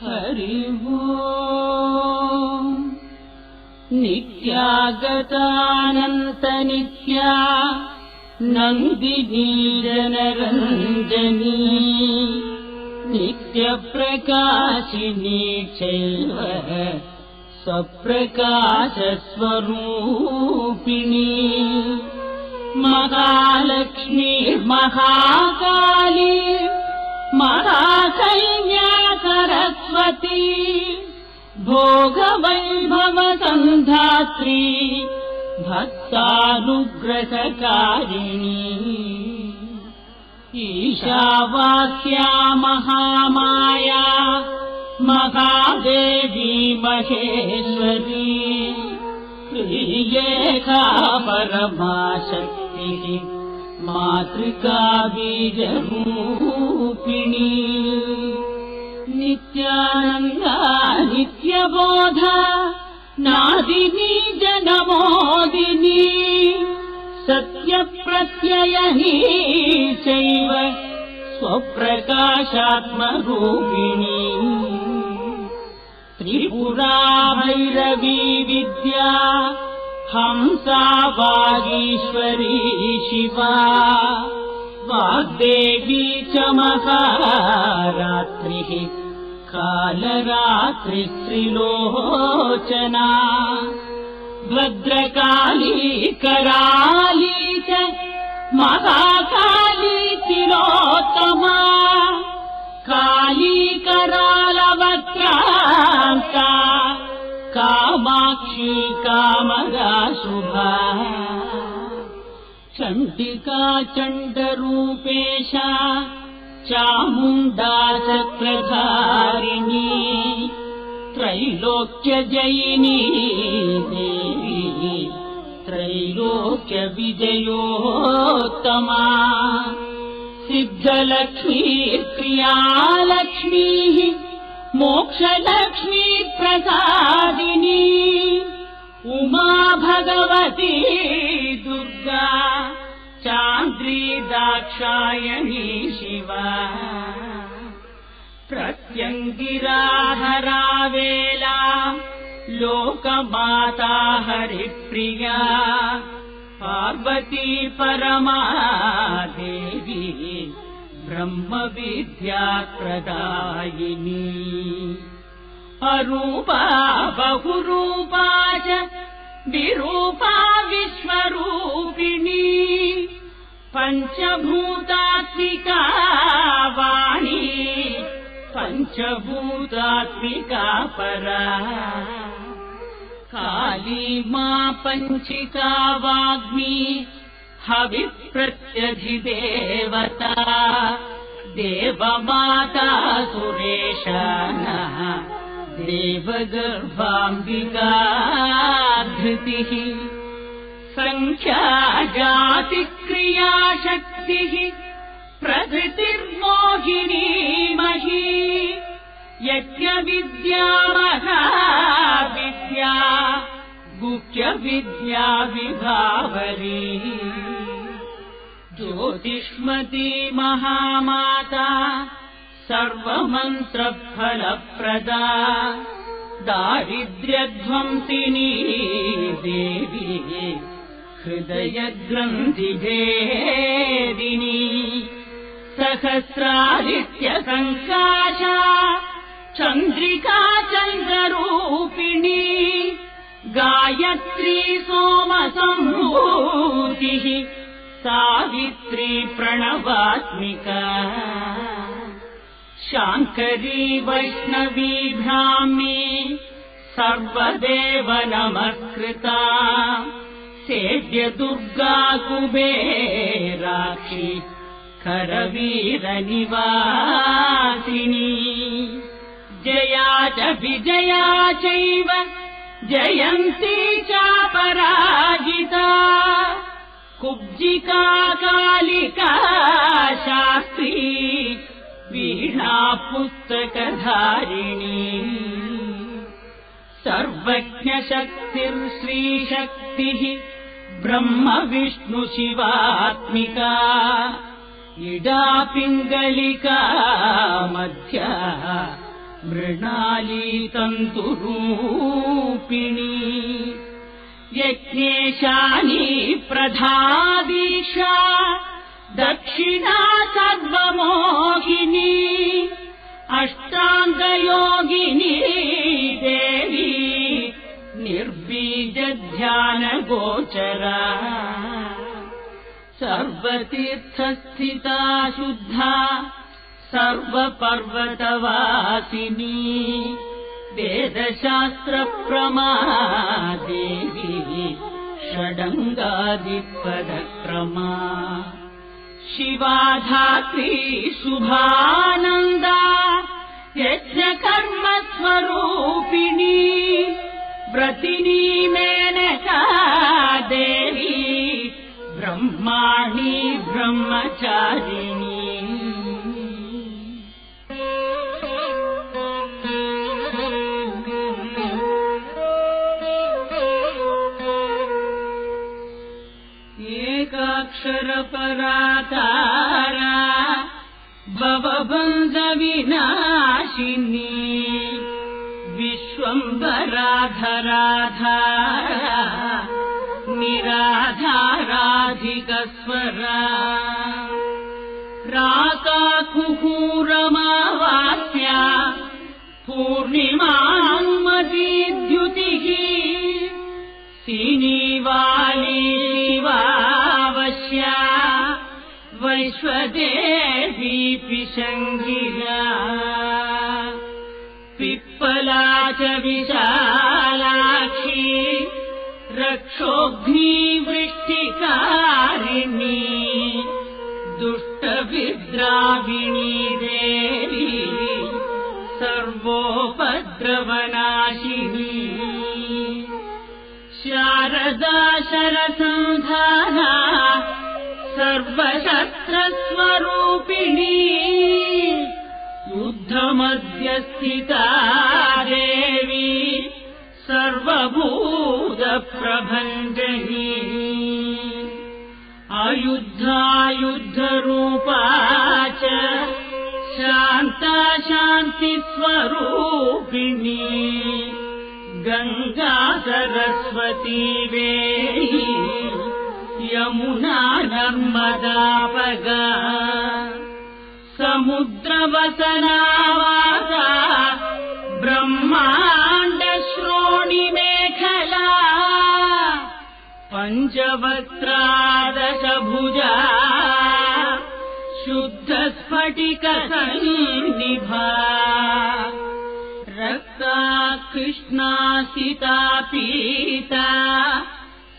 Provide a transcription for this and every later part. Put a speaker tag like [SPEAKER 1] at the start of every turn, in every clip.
[SPEAKER 1] हरि ओम् नित्यागतानन्तनित्या नन्दिनी जनरञ्जनी नित्यप्रकाशिनी चैव स्वप्रकाशस्वरूपिणी महालक्ष्मी महाकाली महाकन्या सरस्वती भोगवैभवसन्धात्री भक्तानुग्रहकारिणी ईशावास्या महामाया महादेवी महेश्वरी श्रीलेखा परमाशक्तिः मातृका बीजरूपिणी नित्यानन्दा नित्यबोधा नादिनी जनमोदिनी सत्यप्रत्ययनी चैव स्वप्रकाशात्मरूपिणी त्रिपुरा भैरवी विद्या हंसा वागीश्वरी शिवा वाग्देवी च महारात्रिः कालरात्रिस्त्रिलोचना भद्रकाली कराली च महाकाली तिलोत्तमा काली करालवक्रान्ता कामाक्षी कामदा शुभा चण्डिका चण्डरूपेशा चामुण्डा चक्रधारिणी त्रैलोक्यजयिनी देवी त्रैलोक्यविजयोत्तमा सिद्धलक्ष्मी क्रियालक्ष्मीः मोक्षलक्ष्मी प्रसादिनी उमा भगवती दुर्गा चान्द्री दाक्षायणी शिवा प्रत्यङ्गिराहरावेला लोकमाता हरिप्रिया पार्वती परमादेवी ब्रह्मविद्याप्रदायिनी अरूपा बहुरूपा च विरूपा विश्वरूपिणी पञ्चभूतात्मिका वाणी पञ्चभूतात्मिका परा काली मा पञ्चिका वाग्मी हविप्रत्यधिदेवता देवमाता सुरेशानः देवगर्भाम्बिका धृतिः संख्या जातिक्रियाशक्तिः प्रकृतिर्मोहिनी मही यज्ञविद्या महाविद्या गुह्यविद्या विभावरी ज्योतिष्मती महामाता सर्वमन्त्रफलप्रदा दारिद्र्यध्वंसिनी देवी हृदयग्रन्थिभेदिनी सहस्रादित्यसङ्काशा चन्द्रिका चन्द्ररूपिणी गायत्री सोमसम्भूतिः सावित्री प्रणवात्मिका शाङ्करी वैष्णवी ब्राह्मी सर्वदेव नमस्कृता सेव्य दुर्गा कुबेराक्षी करवीरनिवासिनी जया च विजया चैव जयन्ती चापराजिता कुब्जिका कालिका शास्त्री वीणा पुस्तकधारिणी सर्वज्ञशक्तिर्श्रीशक्तिः ब्रह्म विष्णु शिवात्मिका इडा पिङ्गलिका मध्या मृणाली तन्तुरूपिणी यज्ञेशानी प्रधादीशा दक्षिणा सर्वमोहिनी अष्टाङ्गयोगिनी देवी निर्बीजध्यानगोचरा सर्वतीर्थस्थिता शुद्धा सर्वपर्वतवासिनी वेदशास्त्रप्रमा देवी षडङ्गादिपदक्रमा शिवा धात्री शुभानन्दा यज्ञकर्मस्वरूपिणी व्रतिनी मेनका देवी ब्रह्माणी ब्रह्मचारिणी एकाक्षरपरातारा भवबन्धविनाशिनी विश्वम्भराधराधारा निराधाराधिकस्वरा राकाकुहूरमावास्या पूर्णिमान्मदीद्युतिः सिनीवाली शिवावश्या वैश्वदेवी पिशङ्गिला पिप्पला च विशालाक्षी रक्षोऽग्निवृष्टिकारिणी दुष्टविद्राविणी देवी सर्वोपद्रवनाशिनी शारदा शरसंधाना सर्वशस्त्रस्वरूपिणी युद्धमध्यस्थिता देवी सर्वभूतप्रभञ्जनी अयुद्धायुद्धरूपा च शान्ता शान्तिस्वरूपिणी गङ्गा सरस्वती वेणी यमुना नर्मदापगा समुद्रवसनावासा ब्रह्माण्डश्रोणिमेखला पञ्चवक्त्रादशभुजा शुद्धस्फटिकसन्निभा रक्ता कृष्णासिता पीता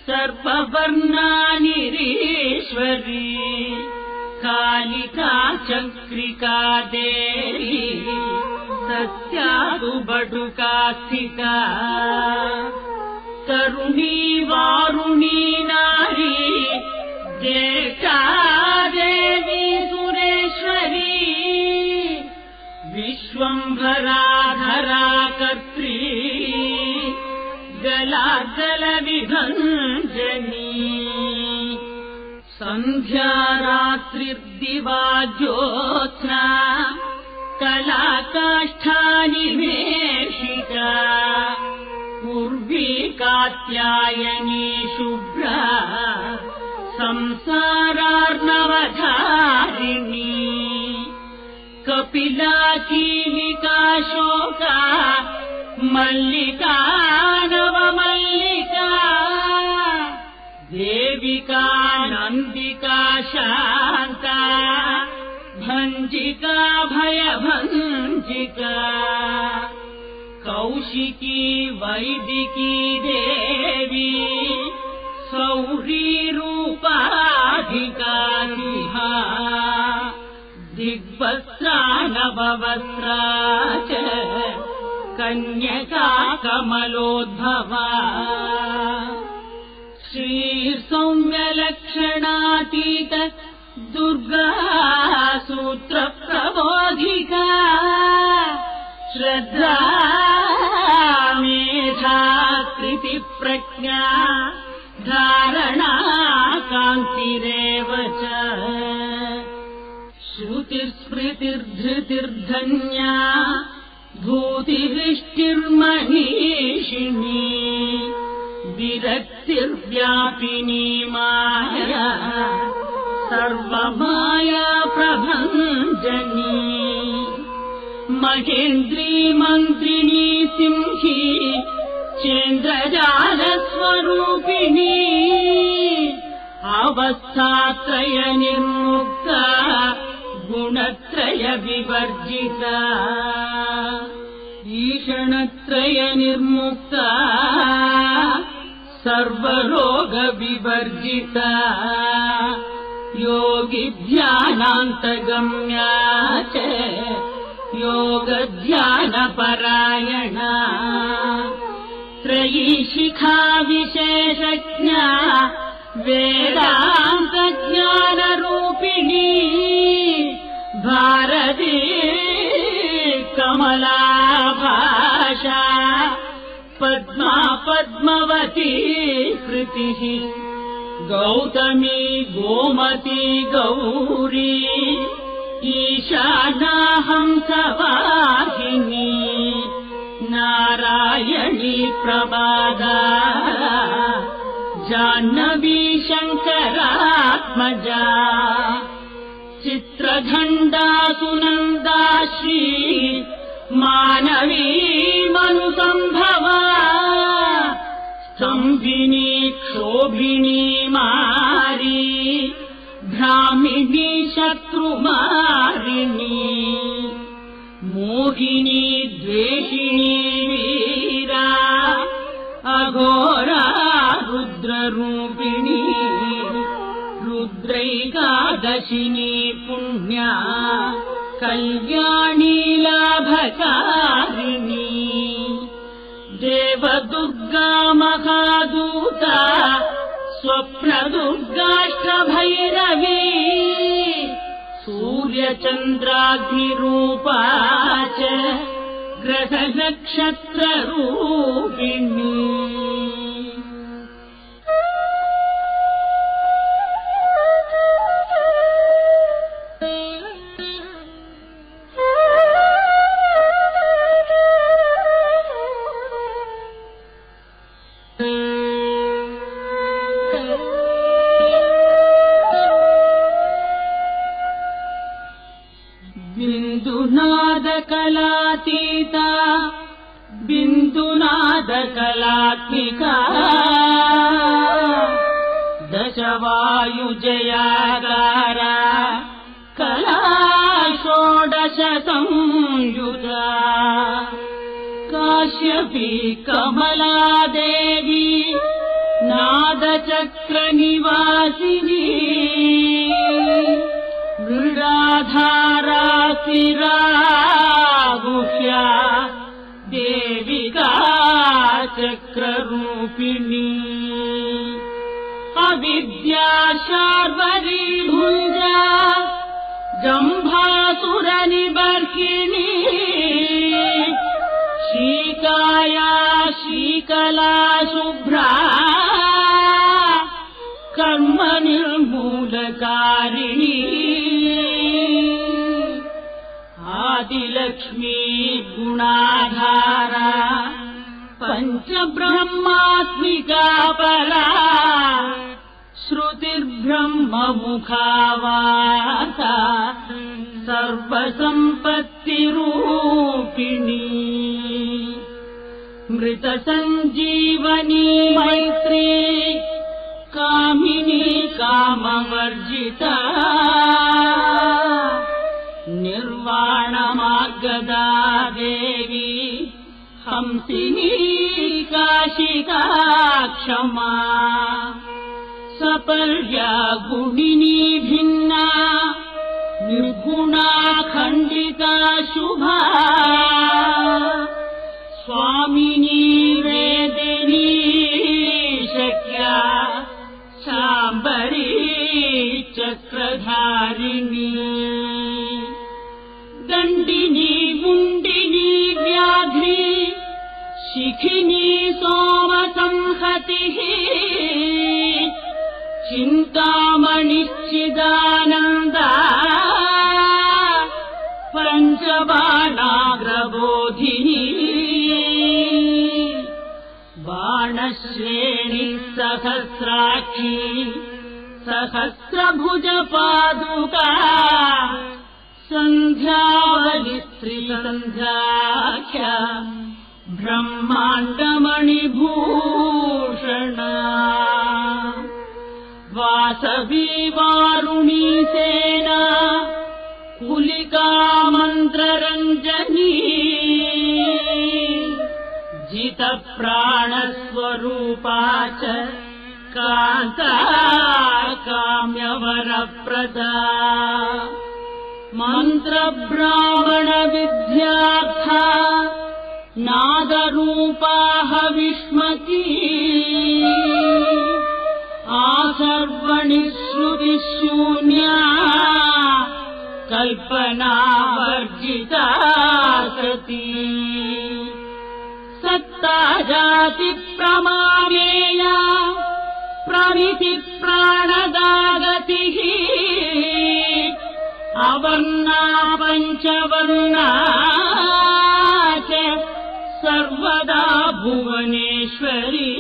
[SPEAKER 1] सर्ववर्णानिरीश्वरी कालिका चक्रिका देवी सस्यादुबडुकास्थिता तरुणी वारुणी नारी ज्येष्ठा देवी सुरेश्वरी विश्वम्भराधरा कर्त्री जलाजलविभञ्जनी सन्ध्या रात्रिर्दिवा ज्योत्स्ना कलाकाष्ठानिमेषिता पूर्वी कात्यायनी शुभ्रा संसारार्णवधारिणी कपिला कीलिका शोका मल्लिका नवमल्लिका देविका नन्दिका शान्ता भञ्जिका भयभञ्जिका कौशिकी वैदिकी देवी सौरीरूपाधिकारिहा दिग्वस्त्रा नववस्त्रा च कन्यका कमलोद्भवा श्रीसौम्यलक्षणातीत दुर्गा सूत्रप्रबोधिका श्रद्धा मेधा कृतिप्रज्ञा धारणा कान्तिरेव च श्रुतिस्मृतिर्धृतिर्धन्या भूतिदृष्टिर्मनीषिणी विरक्तिर्व्यापिनी माया सर्वमाया प्रभञ्जनी महेन्द्री मन्त्रिणी सिंही चेन्द्रजालस्वरूपिणी अवस्थात्रय निर्मुक्ता गुणत्रय विवर्जिता ईषणत्रय निर्मुक्ता सर्वरोग विवर्जिता योगी ध्यानान्तगम्या च योग ध्यानपरायणा त्रयी शिखा विशेषज्ञा वेदान्त ज्ञानरूपिणी भारती कमला भाषा पद्मा पद्मवती कृतिः गौतमी गोमती गौरी ईशाना हंसवाहिनी नारायणी प्रबादा जाह्नवी शङ्करात्मजा चित्रघण्टा सुनन्दा श्री मानवी मनुसम्भवा स्तम्भिनी क्षोभिणी मारी भ्रामिणी शत्रुमारिणी मोहिनी द्वेषिणी वीरा अघोरा रुद्ररूपिणी रुद्रैकादशिनी पुण्या कल्याणी लाभकारिणी देवदुर्गा महादूता स्वप्नदुर्गाष्टभैरवी सूर्यचन्द्राग्निरूपा च ग्रहनक्षत्ररूपिणी बिन्दुनादकलातीता बिन्दुनादकलात्मिका दशवायुजयागारा कला षोडश संयुता काश्यपी कमलादेवी नादचक्रनिवासिनी मृडाधारातिरागुह्या देविका चक्ररूपिणी अविद्या शार्वरी भुञ्जा जम्भासुरनिबर्हिणी श्रीकाया श्रीकला शुभ्रा कर्म निर्मूलकारिणी आदिलक्ष्मी गुणाधारा पञ्चब्रह्मात्मिका परा श्रुतिर्ब्रह्ममुखावासा सर्वसम्पत्तिरूपिणी मृतसञ्जीवनी मैत्री कामिनी कामवर्जिता निर्वाणमार्गदा देवी हंसिनी काशिका क्षमा सपर्या गुणिनी भिन्ना निर्गुणा खण्डिता शुभा स्वामिनी वेदिनी शक्या शाम्बरी चक्रधारिणी दण्डिनी मुण्डिनी व्याघ्री शिखिनी सोमसंहतिः चिन्तामणिश्चिदानन्दा पञ्चबाणाग्रबोधिनी सहस्राक्षी सहस्रभुज पादुका सन्ध्यावली सन्ध्याख्या ब्रह्माण्डमणिभूषणा वासवी वारुणी सेना कुलिका मन्त्ररञ्जनी जितप्राणस्वरूपा च कान्ता काम्यवरप्रदा मन्त्रब्राह्मणविद्यार्था नादरूपा हविष्मती आसर्वणि श्रुतिशून्या कल्पनावर्जिता सती सत्ता जाति प्रमाणेया प्रमिति प्राणदागतिः अवर्णा पञ्चवर्णा च सर्वदा भुवनेश्वरी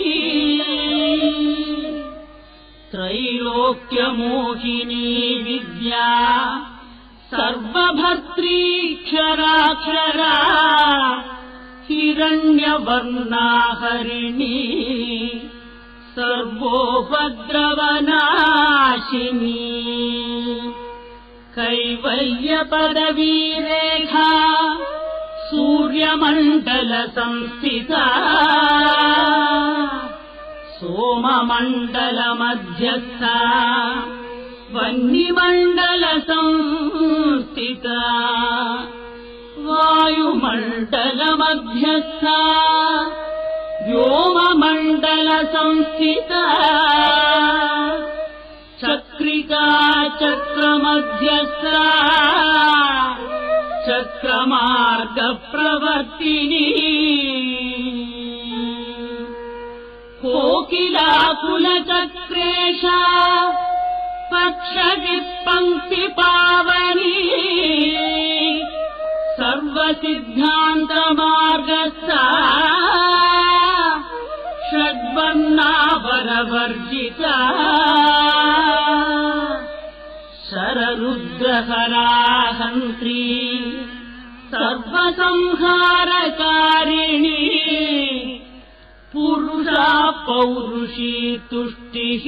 [SPEAKER 1] त्रैलोक्यमोहिनी विद्या सर्वभर्त्रीक्षराक्षरा हिरण्यवर्णा हरिणी सर्वोपद्रवनाशिनी कैवल्यपदवीरेखा सूर्यमण्डलसंस्थिता सोममण्डलमध्यस्था वह्निमण्डलसंस्थिता वायुमण्डलमध्यस्था व्योममण्डलसंस्थिता चक्रिका चक्रमध्यस्था चक्रमार्गप्रवर्तिनी कोकिलाकुलचक्रेशा पक्षविपङ्क्तिपावनी सर्वसिद्धान्तमार्गस्था षड्वर्णावरवर्जिता शररुद्रहराहन्त्री सर्वसंहारकारिणी पुरुषा पौरुषी तुष्टिः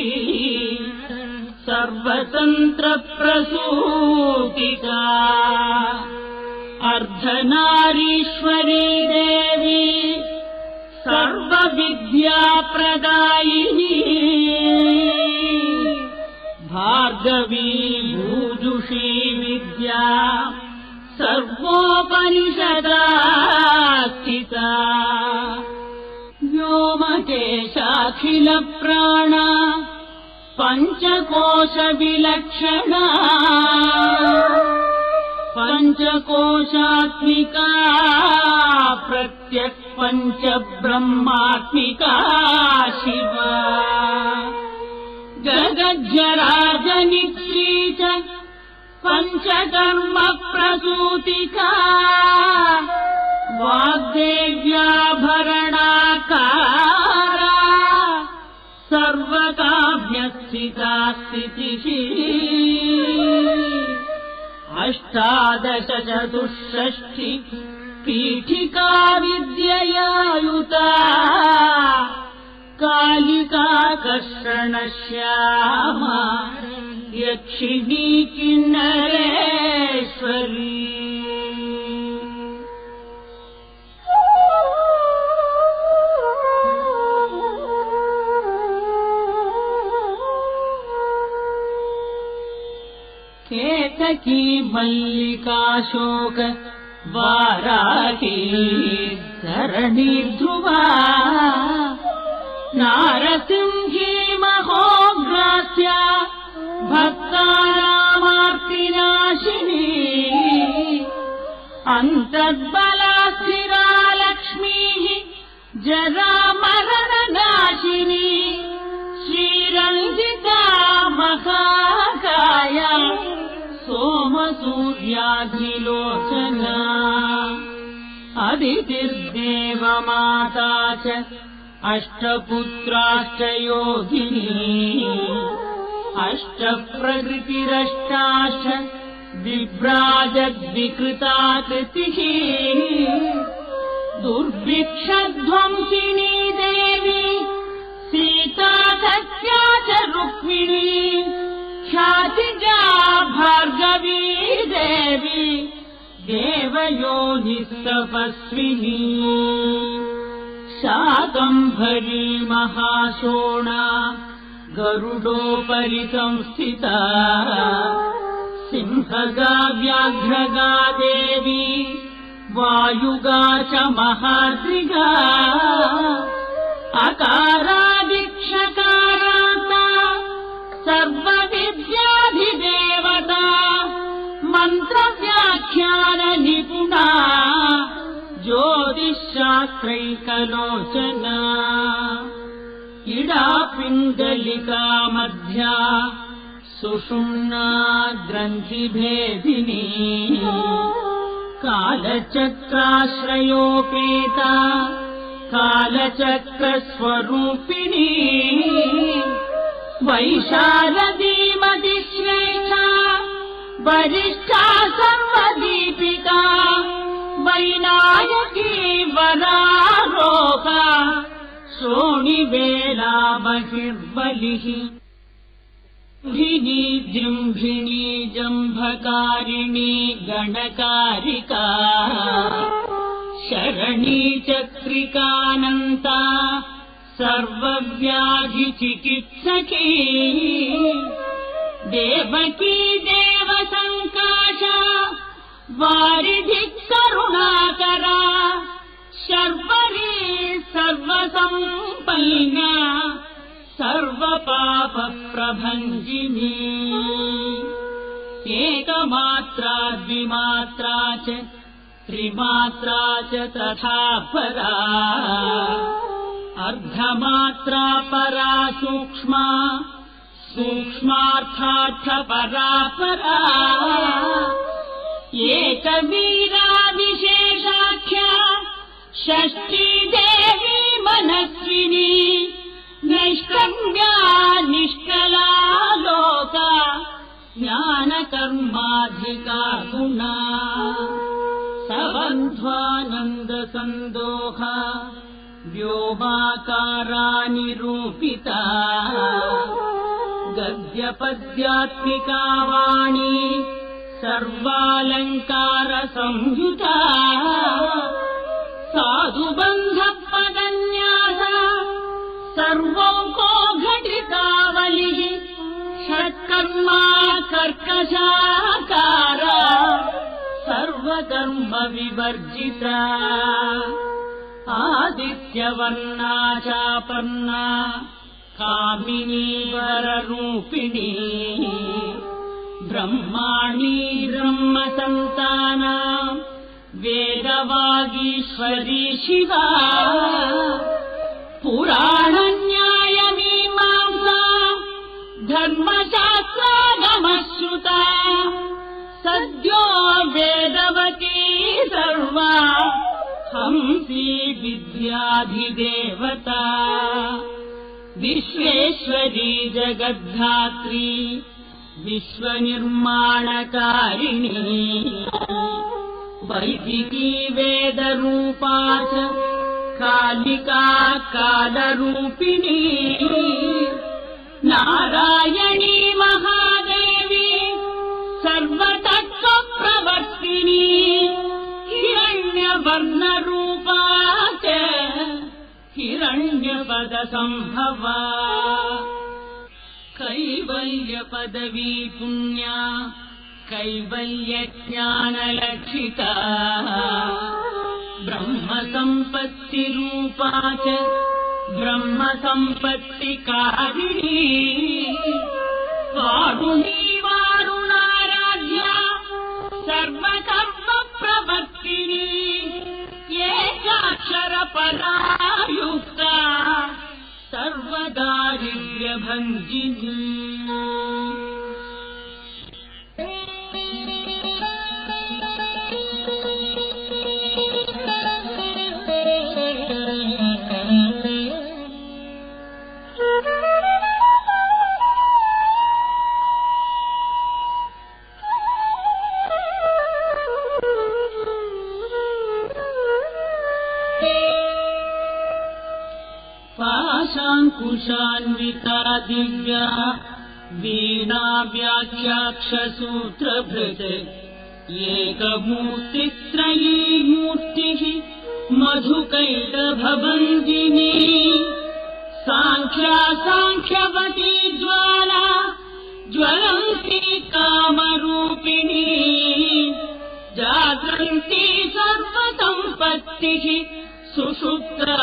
[SPEAKER 1] सर्वतन्त्रप्रसूतिका अर्धनारीश्वरी देवी सर्वविद्याप्रदायिनी भार्गवी भूजुषी विद्या सर्वोपनिषदा स्थिता व्योमकेशाखिलप्राणा पञ्चकोशविलक्षणा पञ्चकोशात्मिका प्रत्यक् पञ्चब्रह्मात्मिका शिवा जगज्जराजनित्री च पञ्चकर्मप्रसूतिका वाग्देव्याभरणाकारा सर्वकाम्यस्थिता स्थितिः अष्टादश चतुष्षष्टि पीठिका विद्ययायुता कालिका कर्षणश्यामा यक्षिणी किन्नरेश्वरी केतकी मल्लिकाशोक वाराही धरणी ध्रुवा नारसिंही महोग्रास्या भक्तानामार्तिनाशिनी अन्तर्बला स्थिरा लक्ष्मीः जरामरणनाशिनी श्रीरञ्जिता महाकाया सोमसूर्याधिलोचना अदितिर्देवमाता च अष्टपुत्राष्टयोगिनी अष्टप्रकृतिरष्टाश विभ्राजद्विकृताकृतिः दुर्भिक्षध्वंसिनी देवी सीता सत्या च रुक्मिणी ख्यातिजा भार्गवी देवी देवयोनिस्तपस्विनी शाकम्भरी महाशोणा गरुडोपरि संस्थिता सिंहगा व्याघ्रगा देवी वायुगा च महाद्रिगा अकारादिक्षकाराता सर्वविद्याधिदेवता मन्त्रव्याख्यान निपुणा ज्योतिश्शास्त्रैकलोचना इडा पिङ्गलिका मध्या सुषुम्ना ग्रन्थिभेदिनी कालचक्राश्रयोपेता कालचक्रस्वरूपिणी वैशालदीमतिश्रेष्ठा वरिष्ठा सर्वदीपिका वैनायकी वरारोगा शोणिवेला बहिर्बलिः भिनी जृम्भिणी जम्भकारिणी गणकारिका शरणी चक्रिकानन्ता सर्वव्याधिचिकित्सकी देवकी देवसङ्काशा वारिधिः करुणाकरा शर्वरी सर्वसम्पन्ना सर्वपापप्रभञ्जिनी एकमात्रा द्विमात्रा च त्रिमात्रा च तथा परा अर्धमात्रा परा सूक्ष्मा सूक्ष्मार्थार्थपरा परा एकवीरा विशेषाख्या षष्ठी देवी मनस्विनी नैष्कर्म्या निष्कला लोका ज्ञानकर्माधिका गुणा सबन्ध्वानन्दसन्दोहा व्योमाकारा निरूपिता गद्यपद्यात्मिका वाणी सर्वालङ्कारसंयुता साधुबन्धपदन्यासा सर्वौको घटिकावलिः षट्कर्मा कर्कशाकारा सर्वकर्म विवर्जिता आदित्यवर्णा चापर्णा कामिनी वररूपिणी ब्रह्माणी ब्रह्मसन्ताना वेदवागीश्वरी शिवा पुराणन्यायमीमांसा धर्मशास्त्रागमश्रुता सद्यो वेदवती सर्वा हंसी विद्याधिदेवता विश्वेश्वरी जगद्धात्री विश्वनिर्माणकारिणी वैदिकी वेदरूपा च कालिका कालरूपिणी नारायणी महादेवी सर्वतत्त्वप्रवर्तिनी हिरण्यवर्णरूपा च हिरण्यपदसम्भवा कैवल्यपदवी पुण्या कैवल्यज्ञानलक्षिता ब्रह्मसम्पत्तिरूपा च ब्रह्मसम्पत्तिकारिणी वारुणी वारुणाराध्या सर्वकर्मप्रवर्तिनी एकाक्षरपरायुक्ता सर्वदारिद्र्यभञ्जिनी पाशाङ्कुशान्विता दिव्या वीणा व्याख्याक्षसूत्रभृत् एकमूर्तित्रयी मूर्तिः मधुकैटभभञ्जिनी साङ्ख्या साङ्ख्यवती ज्वाला ज्वलन्ती कामरूपिणी जागन्ती सर्वसम्पत्तिः सुषुप्ता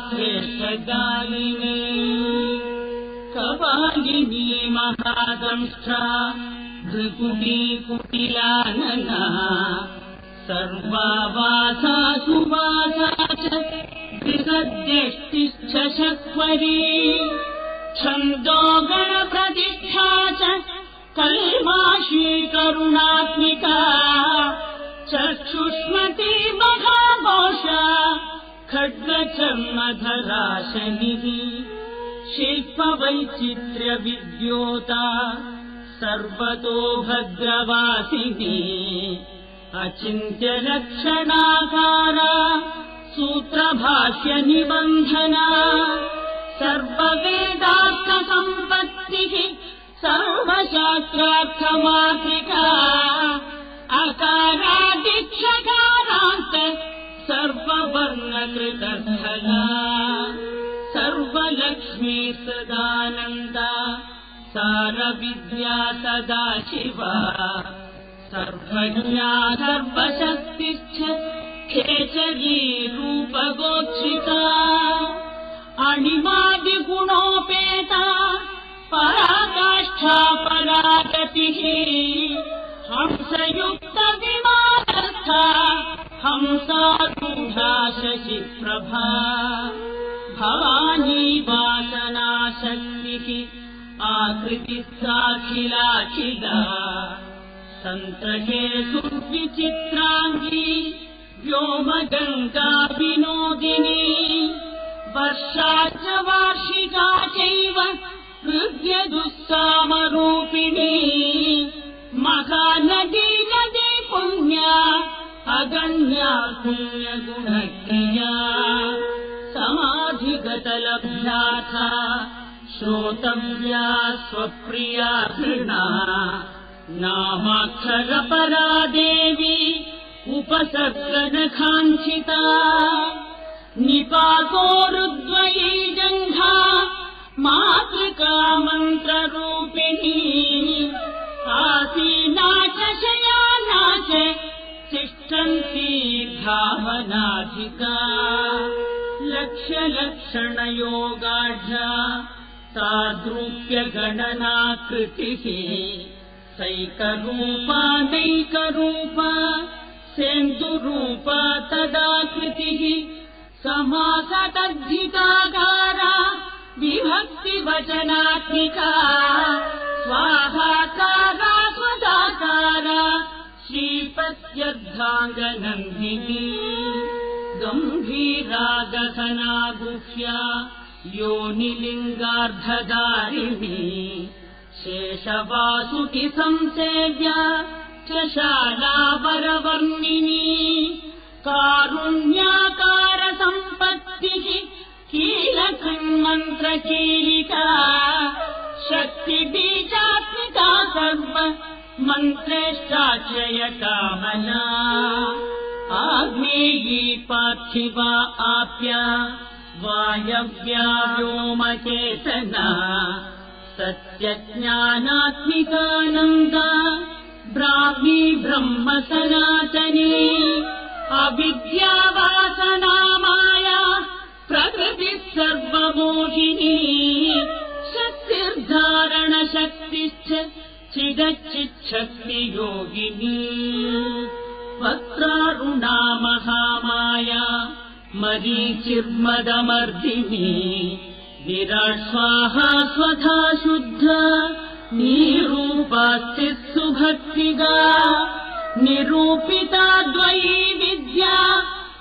[SPEAKER 1] श्रेष्ठगायिनी कपालिनी महादंष्ट्रा भृकुटी कुटिलानना सर्वावासा सुवासा च बृहद्यष्टिश्च शक्वरी छन्दो गणप्रतिष्ठा च कल्माशी करुणात्मिका चक्षुष्मती महाघोषा खड्गचर्मधरा शनिः शिल्पवैचित्र्यविद्योता सर्वतो भद्रवासिनी अचिन्त्यलक्षणाकारा सूत्रभाष्यनिबन्धना सर्ववेदार्थसम्पत्तिः सर्वशास्त्रार्थमात्रिका अकारादिक्षकारान्त सर्ववर्णकृतस्थला सर्वलक्ष्मी सदानन्दा सारविद्या सदा शिवा सर्वज्ञा सर्वशक्तिश्च खेचरी रूपगोक्षिता अणिमादिगुणोपेता पराकाष्ठा परागतिः हंसयुक्तविमानस्था हंसारूढा शशिप्रभा भवानी वासनाशक्तिः आकृतिस्साखिलाखिला सन्त्रहे सुविचित्राङ्गी व्योमगङ्गा विनोदिनी वर्षा च वार्षिका चैव हृद्यदुस्सामरूपिणी महानदी नदी पुण्या अगण्या पुण्यगुणक्रिया समाधिगतलभ्याथा श्रोतव्या स्वप्रिया घृणा नामाक्षरपरा देवी उपसर्गनखाञ्चिता निपातोरुद्वयी जङ्घा मातृका मन्त्ररूपिणी आसीना च शयाना च तिष्ठन्ती भावनाधिका लक्ष्यलक्षणयोगाढ्या ताद्रूप्यगणनाकृतिः सैकरूपा नैकरूपा सेन्दुरूपा तदाकृतिः समासतद्धितागारा विभक्तिवचनात्मिका स्वाहाकारा स्वदाकारा श्रीपत्यर्धाङ्गनन्दिनी गम्भीरागसना गुह्या योनिलिङ्गार्धधारिणी शेषवासुकि संसेव्या च शालावरवर्णिनी कारुण्याकार सम्पत्तिः कीलकन्मन्त्रकीलिका शक्तिबीजात्मिका सर्व मन्त्रेष्टाश्रयकामना आग्नेयी पार्थिवा आप्या वायव्या व्योमचेतना सत्यज्ञानात्मिकानन्दा ब्राह्मी ब्रह्म सनातनी अविद्यावासना माया प्रकृतिः सर्वमोहिनी शक्तिर्धारणशक्तिश्च चिदच्चिच्छक्तियोगिनी वक्त्रारुणा महामाया मरीचिर्मदमर्दिनी विराट् स्वाहा स्वधा शुद्धा निरूपास्तिः सुभक्तिगा निरूपिता द्वयी विद्या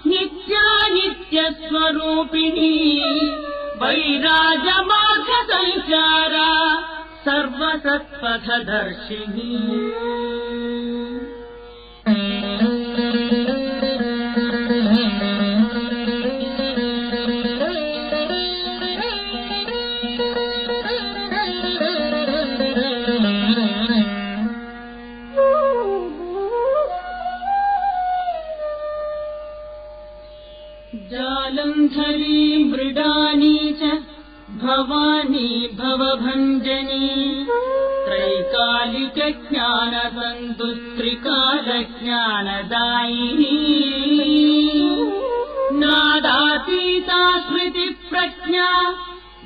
[SPEAKER 1] नित्या नित्यस्वरूपिणी वैराजमार्गसञ्चारा सर्वसत्पथदर्शिनी जालन्धरी मृडानी च भवानी भवभञ्जनी त्रैकालिकज्ञानसन्तुस्त्रिकालज्ञानदायिनी नादातीता स्मृतिप्रज्ञा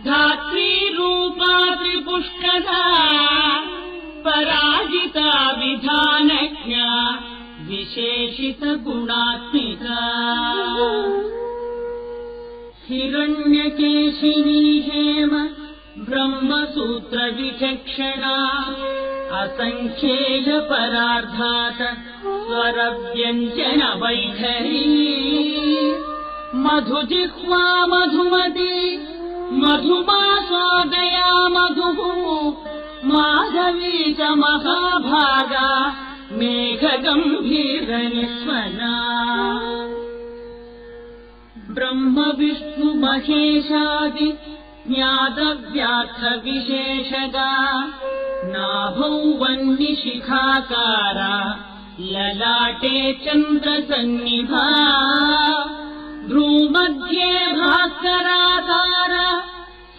[SPEAKER 1] धात्रीरूपा त्रिपुष्करा पराजिता विधानज्ञा विशेषितगुणात्मिका हिरण्यकेशिनी हेम ब्रह्मसूत्रविचक्षणा असङ्ख्येयपरार्धात् स्वरव्यञ्जनवैखरी मधुजिह्वा मधुमती मधुमासादया मधुः माधवी च महाभागा मेघगम्भीरनिस्वना ब्रह्म विष्णु महेशादि ज्ञातव्यार्थविशेषगा नाभौ वह्निशिखाकारा ललाटे चन्द्रसन्निभा भ्रूमध्ये भास्कराकार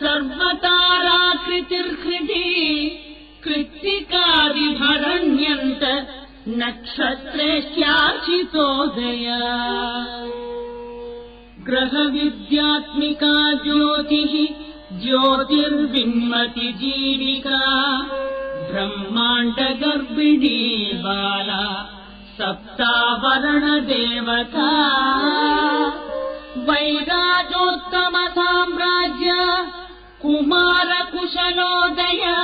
[SPEAKER 1] सर्वताराकृतिर्हृदि कृत्तिकादिभरण्यन्त नक्षत्रेश्याचितोदया ग्रहविद्यात्मिका ज्योतिः ज्योतिर्विन्मति जीविका ब्रह्माण्डगर्भिणी बाला सप्तावरणदेवता वैराजोत्तमसाम्राज्य कुमारकुशलोदया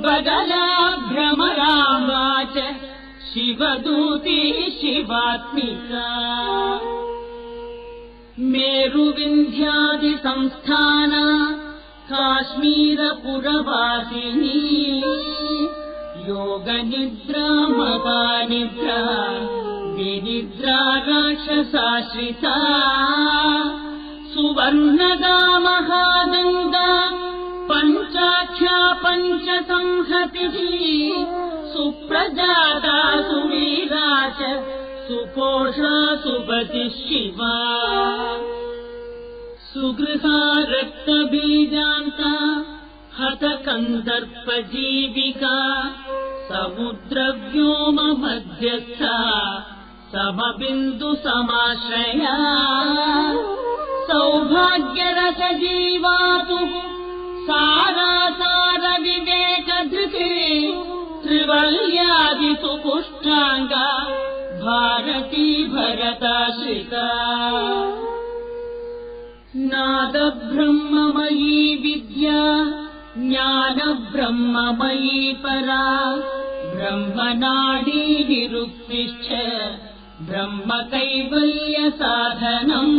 [SPEAKER 1] बगला भ्रमराम्बा च शिवदूती शिवात्मिका मेरुविन्ध्यादिसंस्थाना काश्मीरपुरवासिनी योगनिद्रा मदानिद्रा विनिद्रा राक्षसाश्रिता सुवर्णदा महादङ्गा पञ्चाख्या पञ्चसंहतिः सुप्रजाता सुवीरा च सुपोषा सुपतिः शिवा सुगृहा रक्तबीजान्ता हतकन्दर्पजीविका समुद्रव्योममध्यस्था समबिन्दुसमाश्रया सौभाग्यरसजीवातुः सारासारविवेकधृते त्रिवल्यादिसुपुष्टाङ्गा भारती भरताश्रिता नादब्रह्ममयी विद्या ज्ञानब्रह्ममयी परा ब्रह्मनाडी विरुक्तिश्च ब्रह्मकैवल्यसाधनम्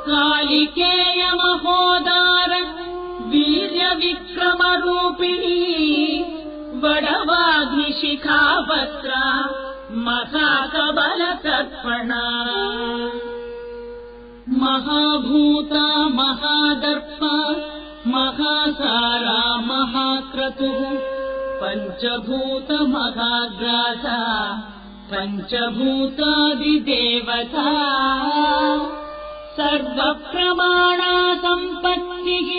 [SPEAKER 1] कालिकेयमहोदार वीर्यविक्रमरूपिणी वडवाग्निशिखावत्रा महाकबलतर्पणा महाभूता महादर्पा महासारा महाक्रतुः पञ्चभूत महाग्रासा पञ्चभूतादिदेवता सर्वप्रमाणा सम्पत्तिः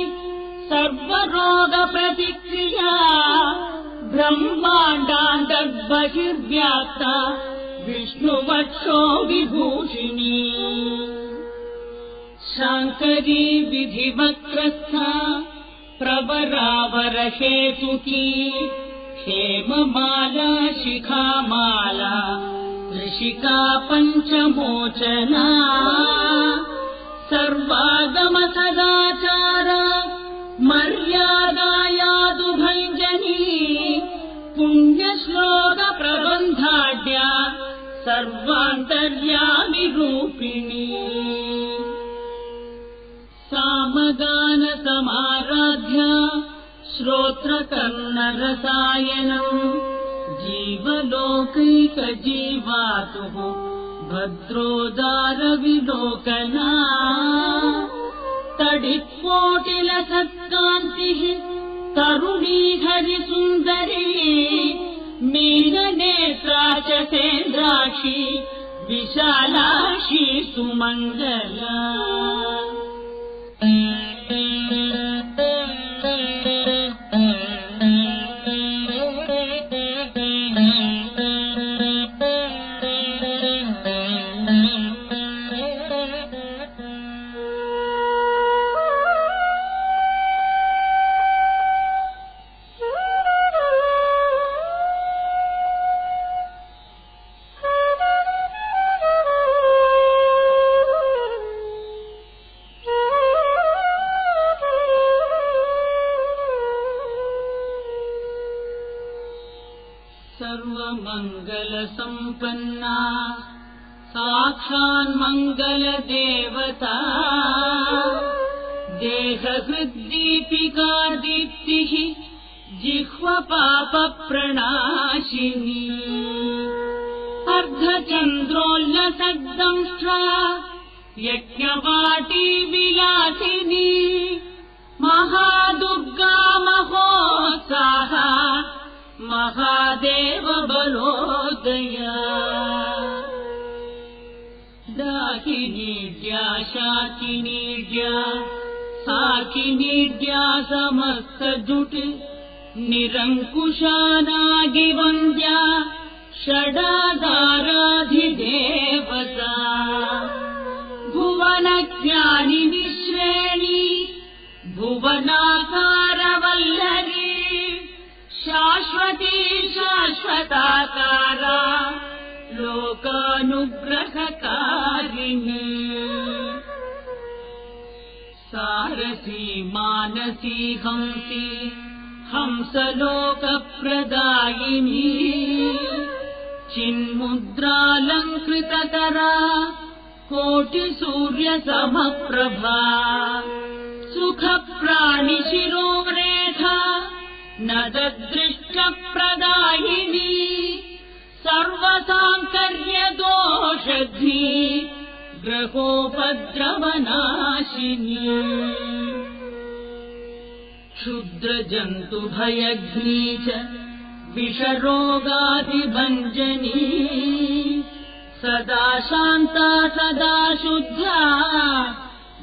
[SPEAKER 1] सर्वरोगप्रतिक्रिया ब्रह्माण्डान्तर्बहिर्व्याप्ता विष्णुवक्षो विभूषिणी शाङ्करी विधिवक्रस्था प्रवरावरहेतुकी हेममाला शिखामाला ऋषिका पञ्चमोचना सर्वागमसदाचारा मर्यादायादुभञ्जनी पुण्यश्लोकप्रबन्धाढ्या सर्वान्तर्यामिरूपिणी सामगानसमाराध्या श्रोत्रकर्णरसायनम् जीवलोकैकजीवातुः भद्रोदारविलोकना तडित्कोटिलसत्कान्तिः तरुणी हरिसुन्दरी मीननेत्रा च सेन्द्राक्षी विशालाक्षी सुमङ्गला सर्वमङ्गलसम्पन्ना साक्षान्मङ्गलदेवता देहहृद्दीपिका दीप्तिः जिह्वपापप्रणाशिनी अर्धचन्द्रोल्लसद्दंष्ट्रा यज्ञवाटी विलासिनी महादुर्गा महोत्साहा महादेव बलोदया दाकिनीड्या शाकिनीड्या साकिनीड्या समस्तजुट निरङ्कुशानागिवन्द्या षडाधाराधिदेवता भुवनज्ञानिनि श्रेणी भुवनाकारवल्लरी शाश्वती शाश्वताकारा लोकानुग्रहकारिणी सारसी मानसी हंसी हंसलोकप्रदायिनी चिन्मुद्रालङ्कृतकरा कोटिसूर्यसमप्रभा सुखप्राणिशिरोरेखा नददृष्टप्रदायिनी सर्वसाङ्कर्यदोषघ्नी ग्रहोपद्रवनाशिनी क्षुद्रजन्तुभयघ्नी च विषरोगादिभञ्जनी सदा शान्ता सदा शुद्धा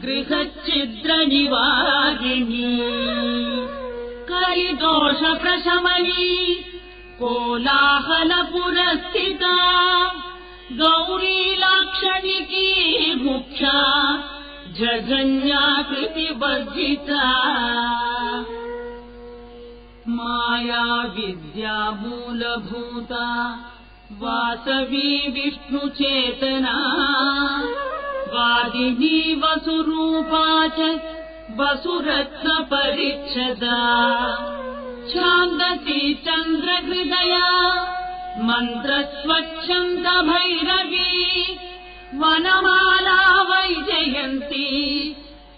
[SPEAKER 1] गृहच्छिद्रनिवारिणी कलिदोषप्रशमनी कोलाहलपुरस्थिता गौरी लाक्षणिकी मुख्या जगन्याकृतिवर्जिता माया विद्या मूलभूता वासवी विष्णुचेतना वादिनी वसुरूपा च वसुरत्नपरिच्छदा छान्दसी चन्द्रहृदया मन्त्रस्वच्छन्दभैरवी वनमाला वैजयन्ती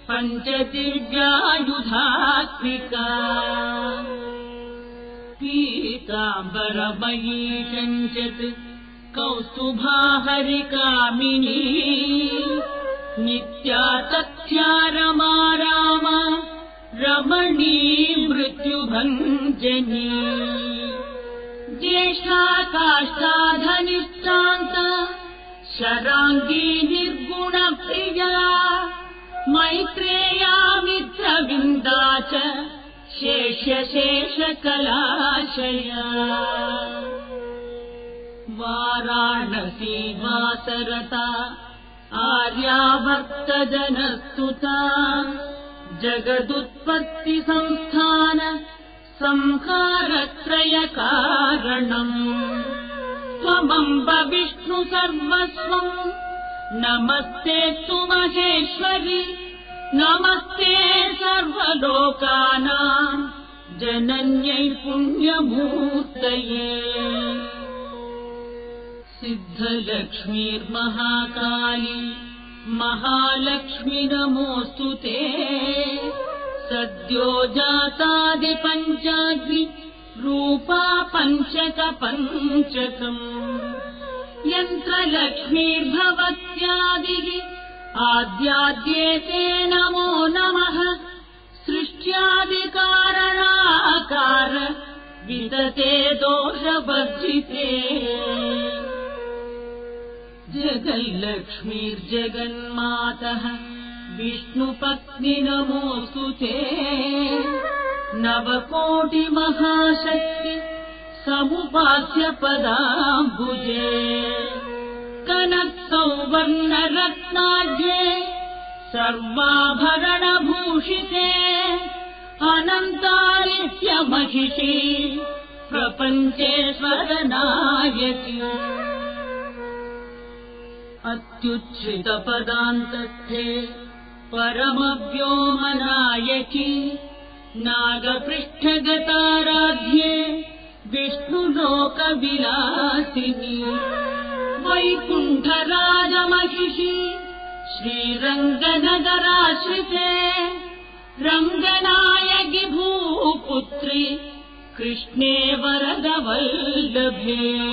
[SPEAKER 1] पञ्चदिव्यायुधात्मिका पीताम्बरमयी चञ्चत् कौस्तुभा हरिकामिनी नित्या तथ्या रमा राम रमणी मृत्युभञ्जनी ज्येष्ठा काष्ठाधनिष्ठान्त शराङ्गी निर्गुणप्रिया मैत्रेया मित्रविन्दा च शेषकलाशया वाराणसी वासरता आर्यावर्तजनस्तुता जगदुत्पत्तिसंस्थान संहारत्रयकारणम् त्वमम्ब विष्णु सर्वस्वम् नमस्तेऽस्तु महेश्वरि नमस्ते सर्वलोकानाम् जनन्यै पुण्यमूर्तये सिद्धलक्ष्मीर्महाकाली महालक्ष्मी नमोऽस्तु ते सद्यो जातादिपञ्चाग्नि रूपा पञ्चकपञ्चकम् यन्त्रलक्ष्मीर्भवत्यादिः आद्याद्येते नमो नमः सृष्ट्यादिकारणाकार विदते दोषवर्जिते जगल्लक्ष्मीर्जगन्मातः विष्णुपत्नि नमोऽस्तु ते। नवकोटिमहाशक्ति समुपास्य पदाम्बुजे। कनकसौवर्णरत्नाढ्ये सर्वाभरणभूषिते। अनन्तारित्यमहिषी प्रपञ्चेश्वरनायकी। अत्युच्छ्रितपदान्तस्थे परमव्योमनायकी। नागपृष्ठगताराध्ये विष्णुलोकविलासिनी। वैकुण्ठराजमहिषी श्रीरङ्गनगराश्रिते। रङ्गनायकि भूपुत्री कृष्णे वरदवल्लभे।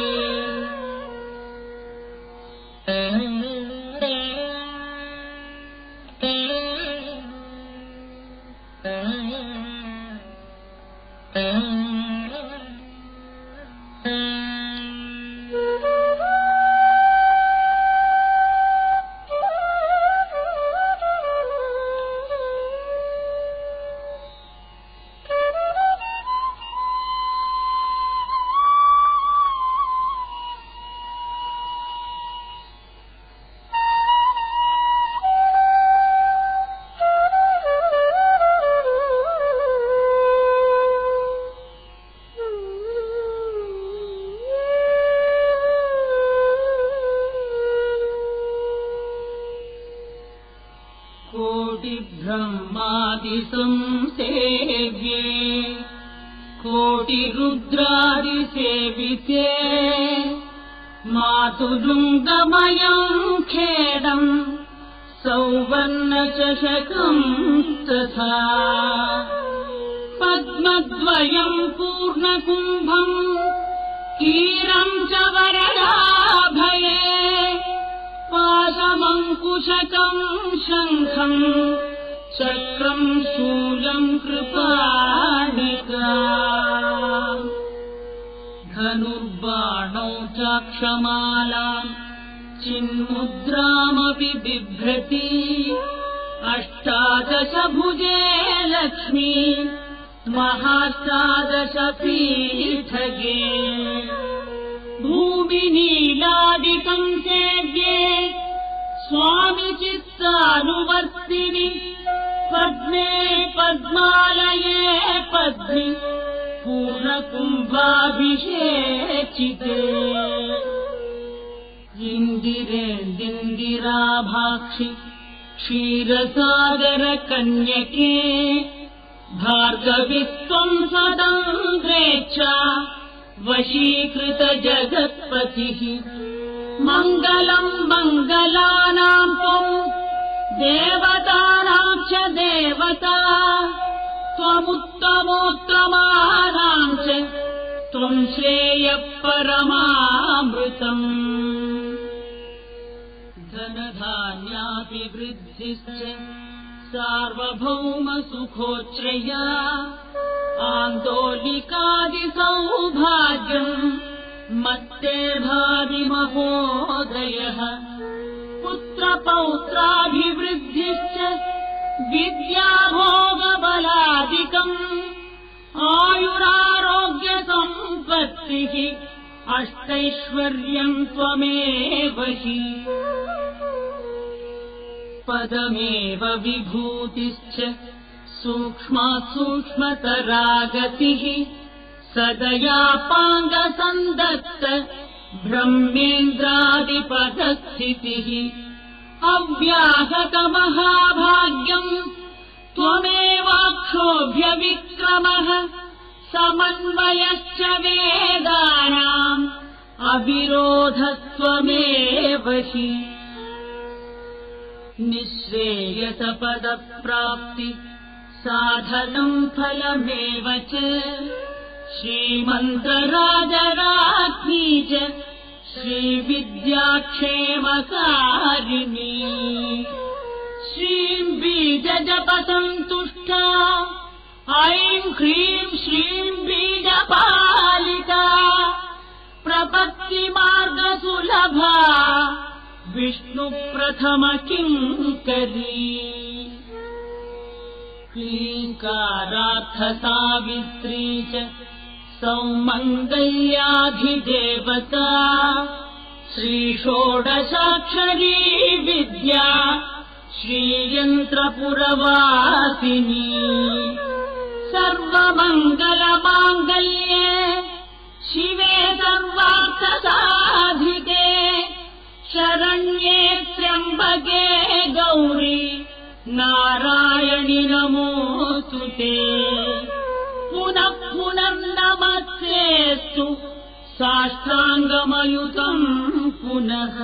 [SPEAKER 1] कोटिब्रह्मादिसंसेव्ये कोटिरुद्रादिसेविते। मातुलुङ्गमयम् खेडम् सौवर्णचषकम् तथा। पद्मद्वयम् पूर्णकुम्भम् कीरम् च वरदाभये। पाशमङ्कुशकम् शङ्खम् चक्रम् शूलम् कृपाणिका। धनुर्बाणौ चाक्षमालाम् चिन्मुद्रामपि बिभ्रति। अष्टादशभुजे लक्ष्मी महाष्टादशपीठगे। भूमिनीलादिकम् सेव्ये स्वामि चित्तानुवर्तिनि। पद्मे पद्मालये पद्मि पूर्णकुम्भाभिषेचिते। इन्दिरेन्दिराभाक्षि क्षीरसागरकन्यके। भार्गवित्वम् स्वतन्त्रेच्छा वशीकृत जगत्पतिः। मङ्गलम् मङ्गलानाम् त्वम् देवतानाम् च देवता। त्वमुत्तमोत्तमानाम् च त्वम् श्रेयः परमामृतम्। धनधान्याभिवृद्धिश्च सार्वभौमसुखोच्चया। आन्दोलिकादिसौभाग्यम् मत्तेर्भावि महोदयः। पुत्रपौत्राभिवृद्धिश्च विद्याभोगबलादिकम्। आयुरारोग्यसम्पत्तिः अष्टैश्वर्यम् त्वमेव हि। पदमेव विभूतिश्च सूक्ष्मतरागतिः। सदयापाङ्गसन्दत्त ब्रह्मेन्द्रादिपदस्थितिः। अव्याहतमहाभाग्यम् त्वमेवाक्षोभ्यविक्रमः। समन्वयश्च वेदानाम् अविरोधत्वमेव हि। निःश्रेयसपदप्राप्ति साधनम् फलमेव च। श्रीमन्त्रराजराज्ञी च श्रीविद्याक्षेमकारिणी। श्रीम् बीजजपसन्तुष्टा ऐं ह्रीं श्रीं बीजपालिका। प्रपत्तिमार्गसुलभा विष्णु प्रथम किङ्करी क्लीङ्कारार्थ सावित्री च सौमङ्गल्याधिदेवता श्रीषोडशाक्षरी विद्या श्रीयन्त्रपुरवासिनी सर्वमङ्गलमाङ्गल्ये शिवे सर्वार्थसाधिके शरण्ये त्र्यम्बके गौरी नारायणि नमोऽस्तु ते पुनः पुनर्नमस्तेऽस्तु साष्टाङ्गमयुतम् पुनः।